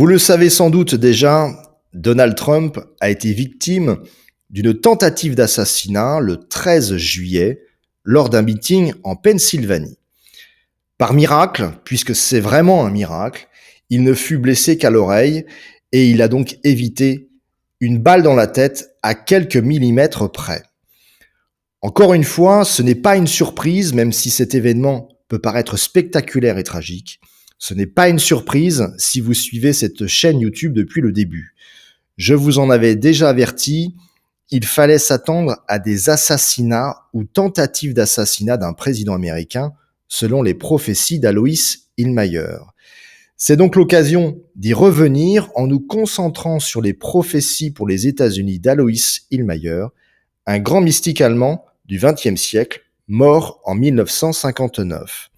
Vous le savez sans doute déjà, Donald Trump a été victime d'une tentative d'assassinat le 13 juillet lors d'un meeting en Pennsylvanie. Par miracle, puisque c'est vraiment un miracle, il ne fut blessé qu'à l'oreille et il a donc évité une balle dans la tête à quelques millimètres près. Encore une fois, ce n'est pas une surprise, même si cet événement peut paraître spectaculaire et tragique. Ce n'est pas une surprise si vous suivez cette chaîne YouTube depuis le début. Je vous en avais déjà averti, il fallait s'attendre à des assassinats ou tentatives d'assassinat d'un président américain, selon les prophéties d'Alois Hillmeyer. C'est donc l'occasion d'y revenir en nous concentrant sur les prophéties pour les États-Unis d'Alois Hillmeyer, un grand mystique allemand du XXe siècle, mort en 1959.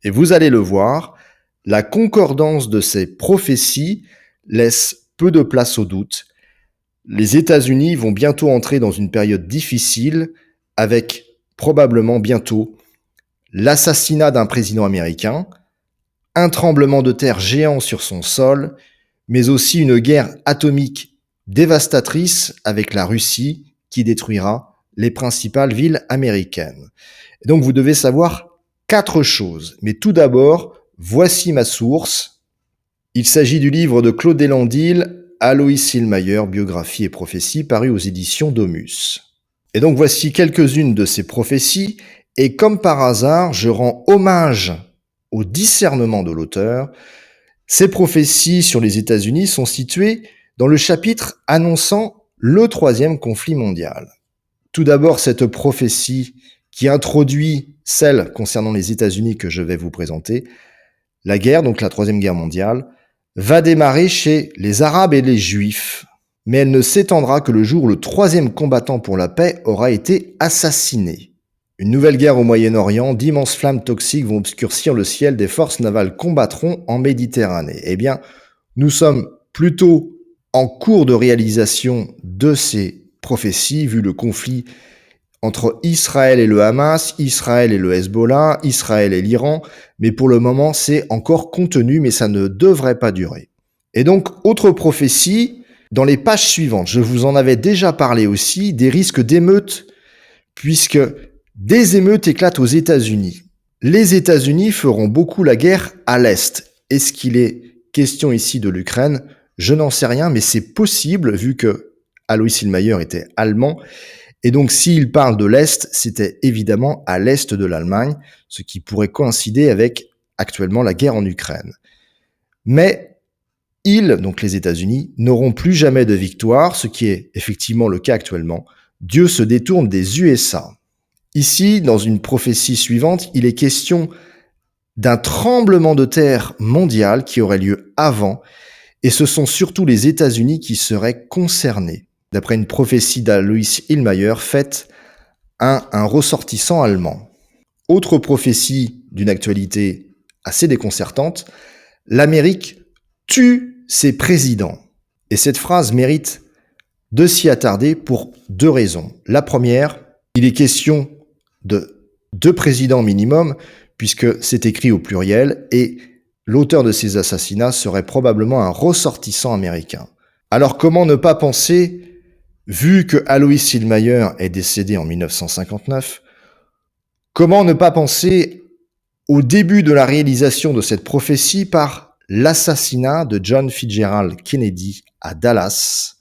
Et vous allez le voir, la concordance de ces prophéties laisse peu de place au doute. Les États-Unis vont bientôt entrer dans une période difficile avec probablement bientôt l'assassinat d'un président américain, un tremblement de terre géant sur son sol, mais aussi une guerre atomique dévastatrice avec la Russie qui détruira les principales villes américaines. Et donc vous devez savoir 4 choses. Mais tout d'abord, voici ma source. Il s'agit du livre de Claude Delandille, Alois Hillmeyer, biographie et prophétie, paru aux éditions Domus. Et donc voici quelques-unes de ces prophéties, et comme par hasard, je rends hommage au discernement de l'auteur. Ces prophéties sur les États-Unis sont situées dans le chapitre annonçant le 3e conflit mondial. Tout d'abord, cette prophétie qui introduit celle concernant les États-Unis que je vais vous présenter. La guerre, donc la 3e guerre mondiale, va démarrer chez les Arabes et les Juifs, mais elle ne s'étendra que le jour où le 3e combattant pour la paix aura été assassiné. Une nouvelle guerre au Moyen-Orient, d'immenses flammes toxiques vont obscurcir le ciel, des forces navales combattront en Méditerranée. Eh bien, nous sommes plutôt en cours de réalisation de ces prophéties, vu le conflit entre Israël et le Hamas, Israël et le Hezbollah, Israël et l'Iran, mais pour le moment, c'est encore contenu, mais ça ne devrait pas durer. Et donc, autre prophétie, dans les pages suivantes, je vous en avais déjà parlé aussi, des risques d'émeutes, puisque des émeutes éclatent aux États-Unis. Les États-Unis feront beaucoup la guerre à l'Est. Est-ce qu'il est question ici de l'Ukraine ? Je n'en sais rien, mais c'est possible, vu que Alois Hillmeyer était allemand. Et donc, s'il parle de l'Est, c'était évidemment à l'Est de l'Allemagne, ce qui pourrait coïncider avec actuellement la guerre en Ukraine. Mais ils, donc les États-Unis, n'auront plus jamais de victoire, ce qui est effectivement le cas actuellement. Dieu se détourne des USA. Ici, dans une prophétie suivante, il est question d'un tremblement de terre mondial qui aurait lieu avant, et ce sont surtout les États-Unis qui seraient concernés, d'après une prophétie d'Alois Hillmeyer faite à un ressortissant allemand. Autre prophétie d'une actualité assez déconcertante, l'Amérique tue ses présidents. Et cette phrase mérite de s'y attarder pour 2 raisons. La première, il est question de 2 présidents minimum, puisque c'est écrit au pluriel, et l'auteur de ces assassinats serait probablement un ressortissant américain. Alors comment ne pas penser, vu que Alois Hillmeyer est décédé en 1959, comment ne pas penser au début de la réalisation de cette prophétie par l'assassinat de John Fitzgerald Kennedy à Dallas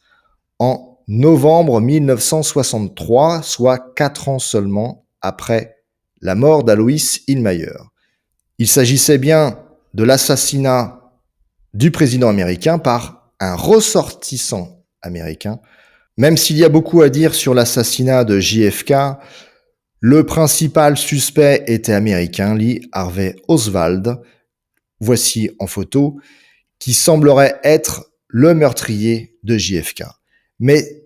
en novembre 1963, soit 4 ans seulement après la mort d'Alois Hillmeyer. Il s'agissait bien de l'assassinat du président américain par un ressortissant américain. Même s'il y a beaucoup à dire sur l'assassinat de JFK, le principal suspect était américain, Lee Harvey Oswald, voici en photo, qui semblerait être le meurtrier de JFK. Mais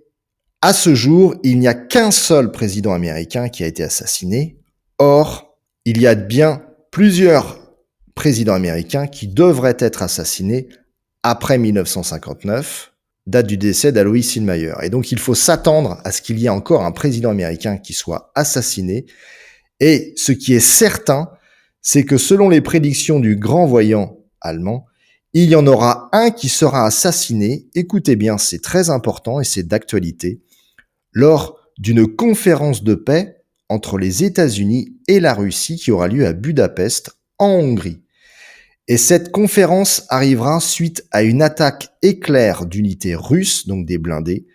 à ce jour, il n'y a qu'un seul président américain qui a été assassiné. Or, il y a bien plusieurs présidents américains qui devraient être assassinés après 1959, date du décès d'Alois Hillmeyer. Et donc, il faut s'attendre à ce qu'il y ait encore un président américain qui soit assassiné. Et ce qui est certain, c'est que selon les prédictions du grand voyant allemand, il y en aura un qui sera assassiné, écoutez bien, c'est très important et c'est d'actualité, lors d'une conférence de paix entre les États-Unis et la Russie qui aura lieu à Budapest, en Hongrie. Et cette conférence arrivera suite à une attaque éclair d'unités russes, donc des blindés,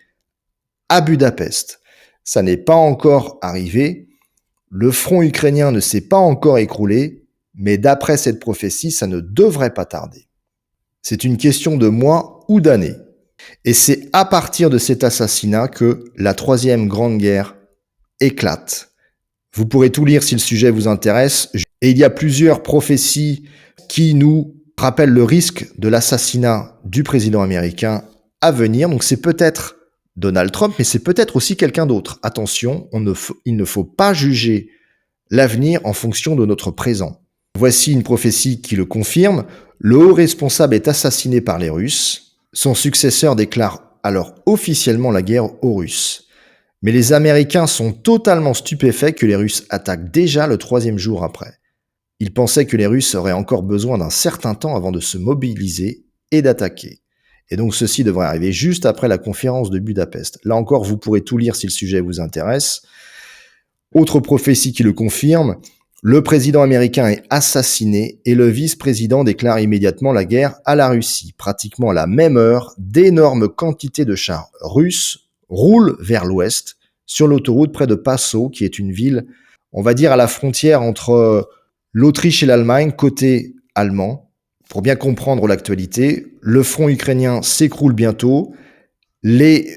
à Budapest. Ça n'est pas encore arrivé, le front ukrainien ne s'est pas encore écroulé, mais d'après cette prophétie, ça ne devrait pas tarder. C'est une question de mois ou d'années. Et c'est à partir de cet assassinat que la troisième grande guerre éclate. Vous pourrez tout lire si le sujet vous intéresse. Et il y a plusieurs prophéties qui nous rappellent le risque de l'assassinat du président américain à venir. Donc c'est peut-être Donald Trump, mais c'est peut-être aussi quelqu'un d'autre. Attention, il ne faut pas juger l'avenir en fonction de notre présent. Voici une prophétie qui le confirme. Le haut responsable est assassiné par les Russes. Son successeur déclare alors officiellement la guerre aux Russes. Mais les Américains sont totalement stupéfaits que les Russes attaquent déjà le 3e jour après. Ils pensaient que les Russes auraient encore besoin d'un certain temps avant de se mobiliser et d'attaquer. Et donc ceci devrait arriver juste après la conférence de Budapest. Là encore, vous pourrez tout lire si le sujet vous intéresse. Autre prophétie qui le confirme, le président américain est assassiné et le vice-président déclare immédiatement la guerre à la Russie. Pratiquement à la même heure, d'énormes quantités de chars russes roulent vers l'ouest sur l'autoroute près de Passau, qui est une ville, on va dire, à la frontière entre l'Autriche et l'Allemagne, côté allemand. Pour bien comprendre l'actualité, le front ukrainien s'écroule bientôt. Les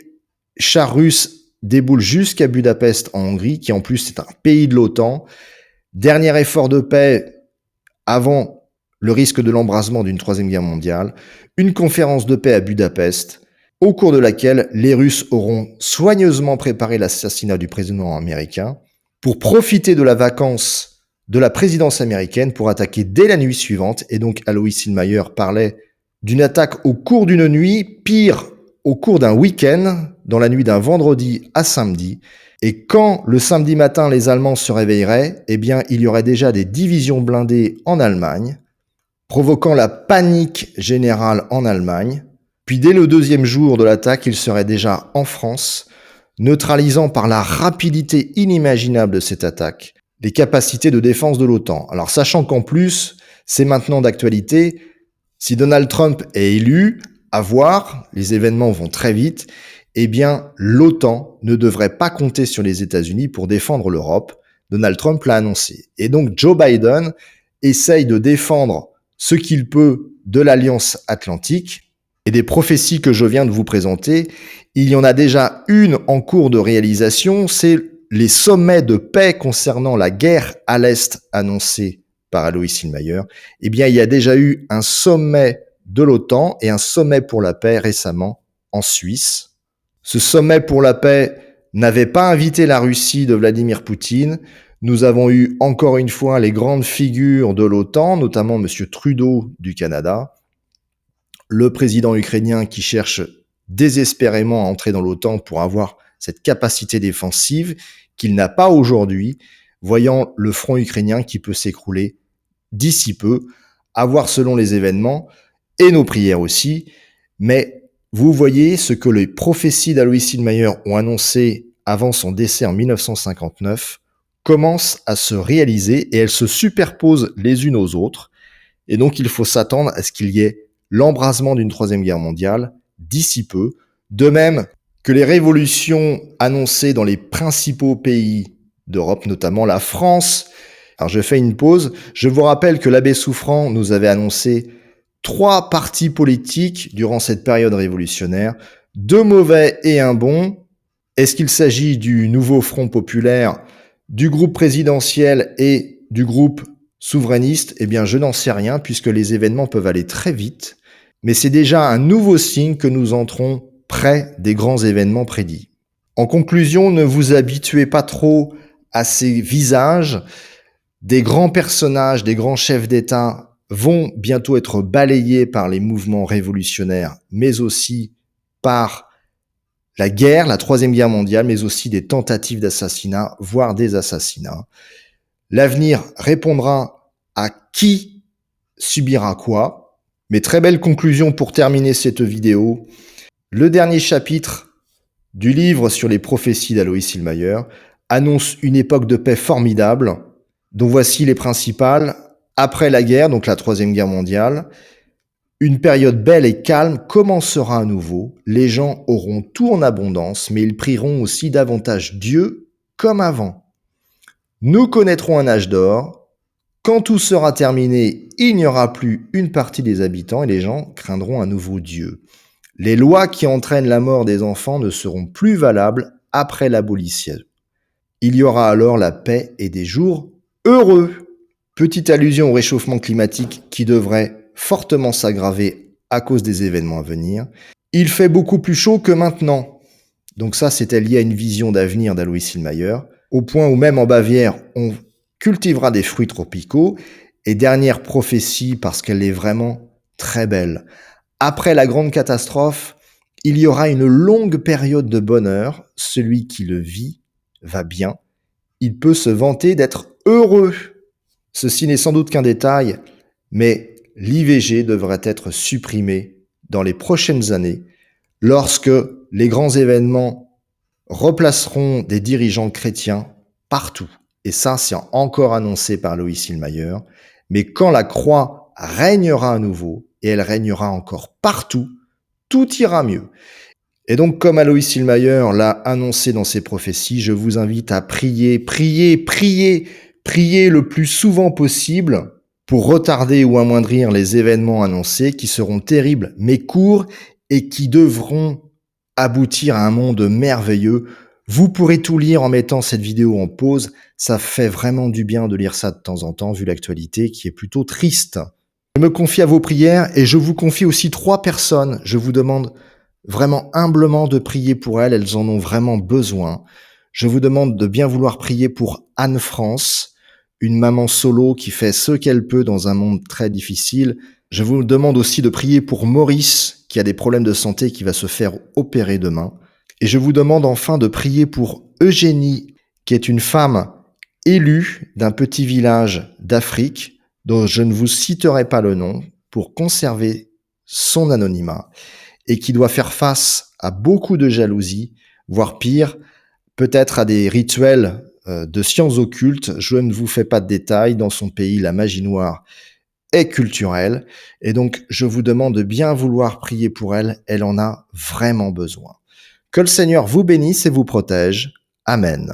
chars russes déboulent jusqu'à Budapest en Hongrie, qui en plus est un pays de l'OTAN. Dernier effort de paix avant le risque de l'embrasement d'une troisième guerre mondiale. Une conférence de paix à Budapest, au cours de laquelle les Russes auront soigneusement préparé l'assassinat du président américain pour profiter de la vacance de la présidence américaine pour attaquer dès la nuit suivante. Et donc Alois Hillmeyer parlait d'une attaque au cours d'une nuit, pire, au cours d'un week-end, dans la nuit d'un vendredi à samedi. Et quand le samedi matin les Allemands se réveilleraient, eh bien il y aurait déjà des divisions blindées en Allemagne, provoquant la panique générale en Allemagne. Puis dès le 2e jour de l'attaque, il serait déjà en France, neutralisant par la rapidité inimaginable de cette attaque les capacités de défense de l'OTAN. Alors sachant qu'en plus, c'est maintenant d'actualité, si Donald Trump est élu, à voir, les événements vont très vite, eh bien l'OTAN ne devrait pas compter sur les États-Unis pour défendre l'Europe. Donald Trump l'a annoncé. Et donc Joe Biden essaye de défendre ce qu'il peut de l'Alliance Atlantique. Et des prophéties que je viens de vous présenter, il y en a déjà une en cours de réalisation, c'est les sommets de paix concernant la guerre à l'Est annoncés par Alois Hillmeyer. Eh bien, il y a déjà eu un sommet de l'OTAN et un sommet pour la paix récemment en Suisse. Ce sommet pour la paix n'avait pas invité la Russie de Vladimir Poutine. Nous avons eu encore une fois les grandes figures de l'OTAN, notamment M. Trudeau du Canada, le président ukrainien qui cherche désespérément à entrer dans l'OTAN pour avoir cette capacité défensive qu'il n'a pas aujourd'hui, voyant le front ukrainien qui peut s'écrouler d'ici peu, à voir selon les événements, et nos prières aussi. Mais vous voyez ce que les prophéties d'Alois Hillmeyer ont annoncé avant son décès en 1959 commencent à se réaliser et elles se superposent les unes aux autres. Et donc il faut s'attendre à ce qu'il y ait l'embrasement d'une troisième guerre mondiale d'ici peu, de même que les révolutions annoncées dans les principaux pays d'Europe, notamment la France. Alors je fais une pause. Je vous rappelle que l'abbé Souffrant nous avait annoncé 3 partis politiques durant cette période révolutionnaire, 2 mauvais et 1 bon. Est-ce qu'il s'agit du nouveau Front populaire, du groupe présidentiel et du groupe souverainiste? Eh bien, je n'en sais rien puisque les événements peuvent aller très vite. Mais c'est déjà un nouveau signe que nous entrons près des grands événements prédits. En conclusion, ne vous habituez pas trop à ces visages. Des grands personnages, des grands chefs d'État vont bientôt être balayés par les mouvements révolutionnaires, mais aussi par la guerre, la troisième guerre mondiale, mais aussi des tentatives d'assassinat, voire des assassinats. L'avenir répondra à qui subira quoi. Mais très belle conclusion pour terminer cette vidéo. Le dernier chapitre du livre sur les prophéties d'Aloïs Hillmeyer annonce une époque de paix formidable, dont voici les principales. Après la guerre, donc la Troisième Guerre mondiale, une période belle et calme commencera à nouveau. Les gens auront tout en abondance, mais ils prieront aussi davantage Dieu comme avant. Nous connaîtrons un âge d'or. Quand tout sera terminé, il n'y aura plus une partie des habitants et les gens craindront un nouveau Dieu. Les lois qui entraînent la mort des enfants ne seront plus valables après l'abolition. Il y aura alors la paix et des jours heureux. Petite allusion au réchauffement climatique qui devrait fortement s'aggraver à cause des événements à venir. Il fait beaucoup plus chaud que maintenant. Donc ça, c'était lié à une vision d'avenir d'Aloïs Hillmeyer, au point où même en Bavière, on cultivera des fruits tropicaux. Et dernière prophétie, parce qu'elle est vraiment très belle. Après la grande catastrophe, il y aura une longue période de bonheur. Celui qui le vit va bien. Il peut se vanter d'être heureux. Ceci n'est sans doute qu'un détail, mais l'IVG devrait être supprimé dans les prochaines années lorsque les grands événements replaceront des dirigeants chrétiens partout. Et ça, c'est encore annoncé par Loïs Hillmeyer. Mais quand la croix régnera à nouveau, et elle régnera encore partout, tout ira mieux. Et donc, comme Aloïs Hillmeyer l'a annoncé dans ses prophéties, je vous invite à prier, prier, prier, prier le plus souvent possible pour retarder ou amoindrir les événements annoncés qui seront terribles mais courts et qui devront aboutir à un monde merveilleux. Vous pourrez tout lire en mettant cette vidéo en pause. Ça fait vraiment du bien de lire ça de temps en temps vu l'actualité qui est plutôt triste. Je me confie à vos prières et je vous confie aussi 3 personnes. Je vous demande vraiment humblement de prier pour elles, elles en ont vraiment besoin. Je vous demande de bien vouloir prier pour Anne-France, une maman solo qui fait ce qu'elle peut dans un monde très difficile. Je vous demande aussi de prier pour Maurice, qui a des problèmes de santé, qui va se faire opérer demain. Et je vous demande enfin de prier pour Eugénie, qui est une femme élue d'un petit village d'Afrique, dont je ne vous citerai pas le nom, pour conserver son anonymat, et qui doit faire face à beaucoup de jalousie, voire pire, peut-être à des rituels de sciences occultes. Je ne vous fais pas de détails. Dans son pays, la magie noire est culturelle. Et donc, je vous demande de bien vouloir prier pour elle. Elle en a vraiment besoin. Que le Seigneur vous bénisse et vous protège. Amen.